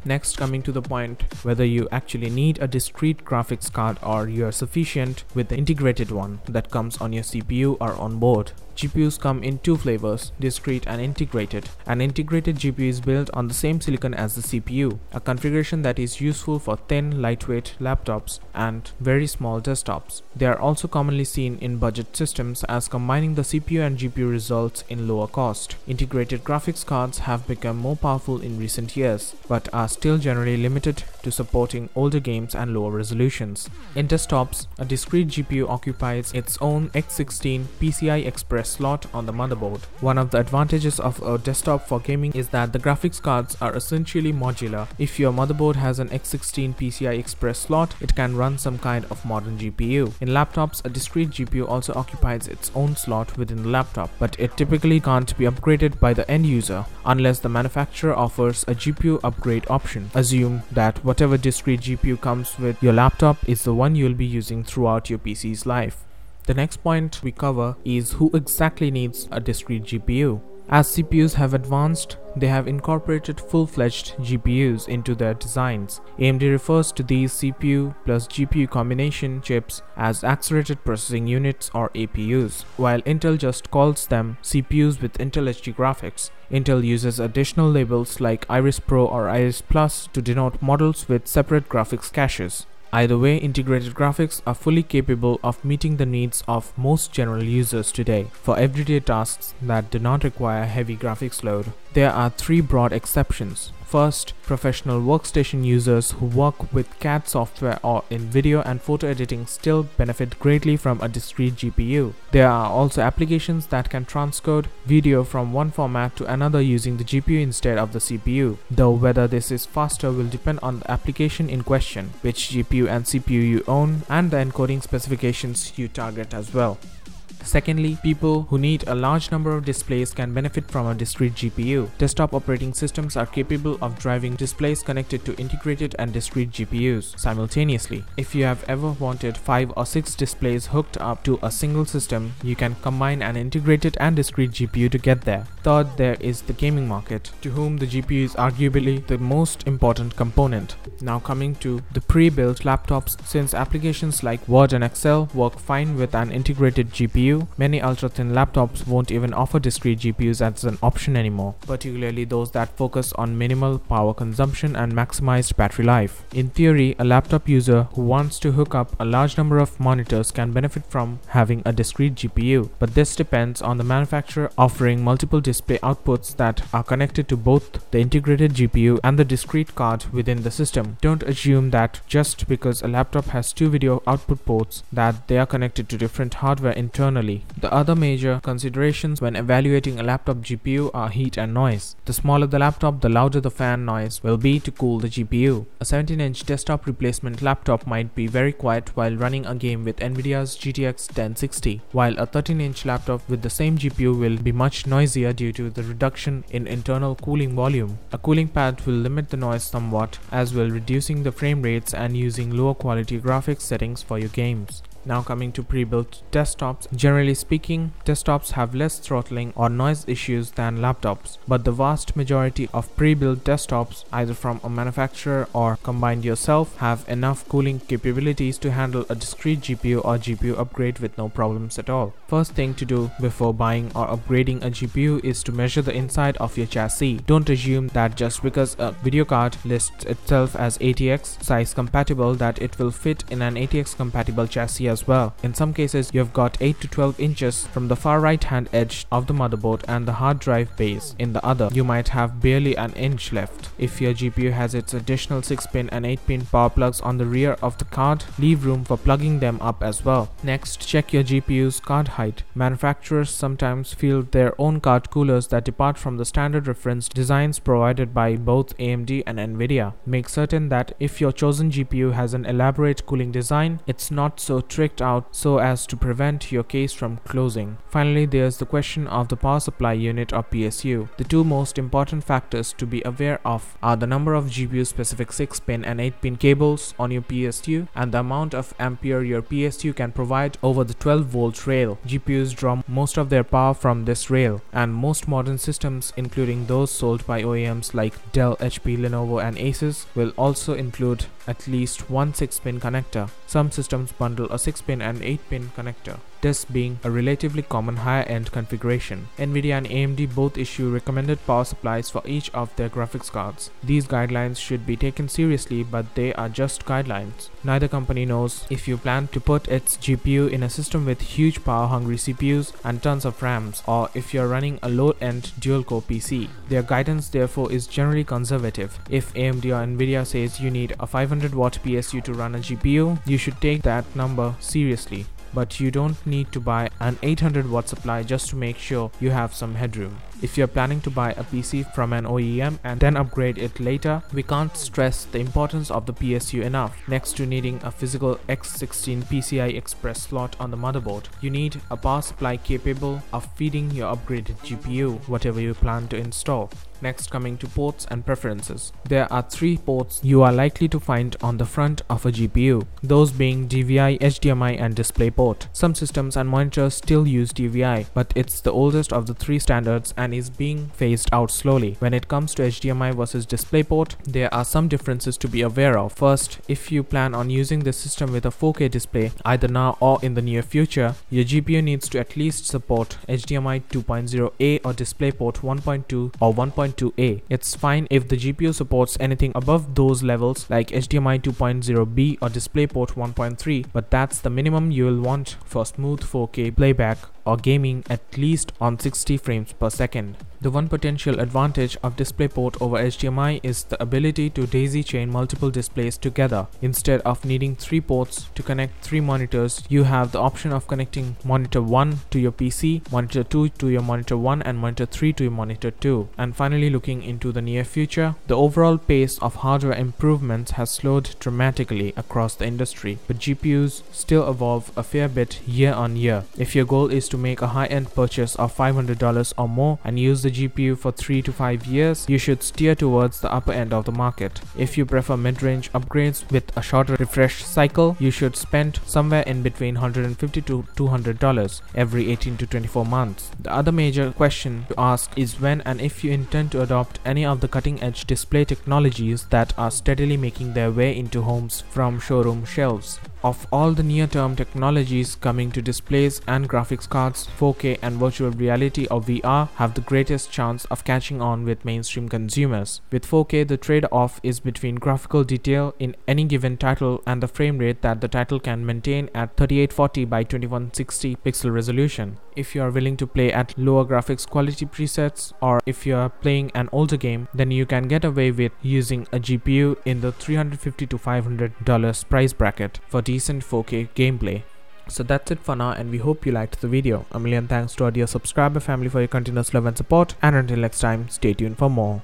Next, coming to the point whether you actually need a discrete graphics card or you are sufficient with the integrated one that comes on your CPU or on board. GPUs come in two flavors, discrete and integrated. An integrated GPU is built on the same silicon as the CPU, a configuration that is useful for thin, lightweight laptops and very small desktops. They are also commonly seen in budget systems as combining the CPU and GPU results in lower cost. Integrated graphics cards have become more powerful in recent years, but are still generally limited to supporting older games and lower resolutions. In desktops, a discrete GPU occupies its own x16 PCI Express slot on the motherboard. One of the advantages of a desktop for gaming is that the graphics cards are essentially modular. If your motherboard has an x16 PCI Express slot, it can run some kind of modern GPU. In laptops, a discrete GPU also occupies its own slot within the laptop, but it typically can't be upgraded by the end user unless the manufacturer offers a GPU upgrade option. Assume that whatever discrete GPU comes with your laptop is the one you'll be using throughout your PC's life. The next point we cover is who exactly needs a discrete GPU. As CPUs have advanced, they have incorporated full-fledged GPUs into their designs. AMD refers to these CPU plus GPU combination chips as accelerated processing units or APUs, while Intel just calls them CPUs with Intel HD graphics. Intel uses additional labels like Iris Pro or Iris Plus to denote models with separate graphics caches. Either way, integrated graphics are fully capable of meeting the needs of most general users today for everyday tasks that do not require heavy graphics load. There are three broad exceptions. First, professional workstation users who work with CAD software or in video and photo editing still benefit greatly from a discrete GPU. There are also applications that can transcode video from one format to another using the GPU instead of the CPU, though whether this is faster will depend on the application in question, which GPU and CPU you own, and the encoding specifications you target as well. Secondly, people who need a large number of displays can benefit from a discrete GPU. Desktop operating systems are capable of driving displays connected to integrated and discrete GPUs simultaneously. If you have ever wanted 5 or 6 displays hooked up to a single system, you can combine an integrated and discrete GPU to get there. Third, there is the gaming market, to whom the GPU is arguably the most important component. Now coming to the pre-built laptops, since applications like Word and Excel work fine with an integrated GPU, many ultra-thin laptops won't even offer discrete GPUs as an option anymore, particularly those that focus on minimal power consumption and maximized battery life. In theory, a laptop user who wants to hook up a large number of monitors can benefit from having a discrete GPU, but this depends on the manufacturer offering multiple display outputs that are connected to both the integrated GPU and the discrete card within the system. Don't assume that just because a laptop has 2 video output ports that they are connected to different hardware internally. The other major considerations when evaluating a laptop GPU are heat and noise. The smaller the laptop, the louder the fan noise will be to cool the GPU. A 17-inch desktop replacement laptop might be very quiet while running a game with NVIDIA's GTX 1060, while a 13-inch laptop with the same GPU will be much noisier due to the reduction in internal cooling volume. A cooling pad will limit the noise somewhat, as well reducing the frame rates and using lower quality graphics settings for your games. Now coming to pre-built desktops. Generally speaking, desktops have less throttling or noise issues than laptops, but the vast majority of pre-built desktops, either from a manufacturer or combined yourself, have enough cooling capabilities to handle a discrete GPU or GPU upgrade with no problems at all. First thing to do before buying or upgrading a GPU is to measure the inside of your chassis. Don't assume that just because a video card lists itself as ATX size compatible that it will fit in an ATX compatible chassis as well. In some cases, you've got 8 to 12 inches from the far right hand edge of the motherboard and the hard drive base. In the other, you might have barely an inch left. If your GPU has its additional 6-pin and 8-pin power plugs on the rear of the card, leave room for plugging them up as well. Next, check your GPU's card height. Manufacturers sometimes field their own card coolers that depart from the standard reference designs provided by both AMD and NVIDIA. Make certain that if your chosen GPU has an elaborate cooling design, it's not so tricky tricked out so as to prevent your case from closing. Finally, there's the question of the power supply unit or PSU. The two most important factors to be aware of are the number of GPU-specific 6-pin and 8-pin cables on your PSU and the amount of ampere your PSU can provide over the 12-volt rail. GPUs draw most of their power from this rail, and most modern systems, including those sold by OEMs like Dell, HP, Lenovo, and Asus, will also include at least one 6-pin connector. Some systems bundle a 6-pin and 8-pin connector, this being a relatively common higher-end configuration. Nvidia and AMD both issue recommended power supplies for each of their graphics cards. These guidelines should be taken seriously, but they are just guidelines. Neither company knows if you plan to put its GPU in a system with huge power-hungry CPUs and tons of RAMs, or if you're running a low-end dual-core PC. Their guidance therefore is generally conservative. If AMD or Nvidia says you need a 500-watt PSU to run a GPU, you should take that number seriously. But you don't need to buy an 800-watt supply just to make sure you have some headroom. If you're planning to buy a PC from an OEM and then upgrade it later, we can't stress the importance of the PSU enough. Next to needing a physical X16 PCI Express slot on the motherboard, you need a power supply capable of feeding your upgraded GPU, whatever you plan to install. Next, coming to ports and preferences. There are 3 ports you are likely to find on the front of a GPU, those being DVI, HDMI, and DisplayPort. Some systems and monitors still use DVI, but it's the oldest of the 3 standards and is being phased out slowly. When it comes to HDMI versus DisplayPort, there are some differences to be aware of. First, if you plan on using the system with a 4K display either now or in the near future, your GPU needs to at least support HDMI 2.0A or DisplayPort 1.2 or 1.2A. It's fine if the GPU supports anything above those levels like HDMI 2.0B or DisplayPort 1.3, but that's the minimum you will want for smooth 4K playback or gaming, at least on 60 frames per second. The one potential advantage of DisplayPort over HDMI is the ability to daisy chain multiple displays together. Instead of needing 3 ports to connect 3 monitors, you have the option of connecting monitor 1 to your PC, monitor 2 to your monitor 1, and monitor 3 to your monitor 2. And finally, looking into the near future, the overall pace of hardware improvements has slowed dramatically across the industry, but GPUs still evolve a fair bit year on year. If your goal is to make a high-end purchase of $500 or more and use the GPU for 3 to 5 years, you should steer towards the upper end of the market. If you prefer mid-range upgrades with a shorter refresh cycle, you should spend somewhere in between $150 to $200 every 18 to 24 months. The other major question to ask is when and if you intend to adopt any of the cutting-edge display technologies that are steadily making their way into homes from showroom shelves. Of all the near-term technologies coming to displays and graphics cards, 4K and virtual reality or VR have the greatest chance of catching on with mainstream consumers. With 4K, the trade-off is between graphical detail in any given title and the frame rate that the title can maintain at 3840 by 2160 pixel resolution. If you are willing to play at lower graphics quality presets, or if you are playing an older game, then you can get away with using a GPU in the $350 to $500 price bracket for decent 4K gameplay. So that's it for now, and we hope you liked the video. A million thanks to our dear subscriber family for your continuous love and support, and until next time, stay tuned for more.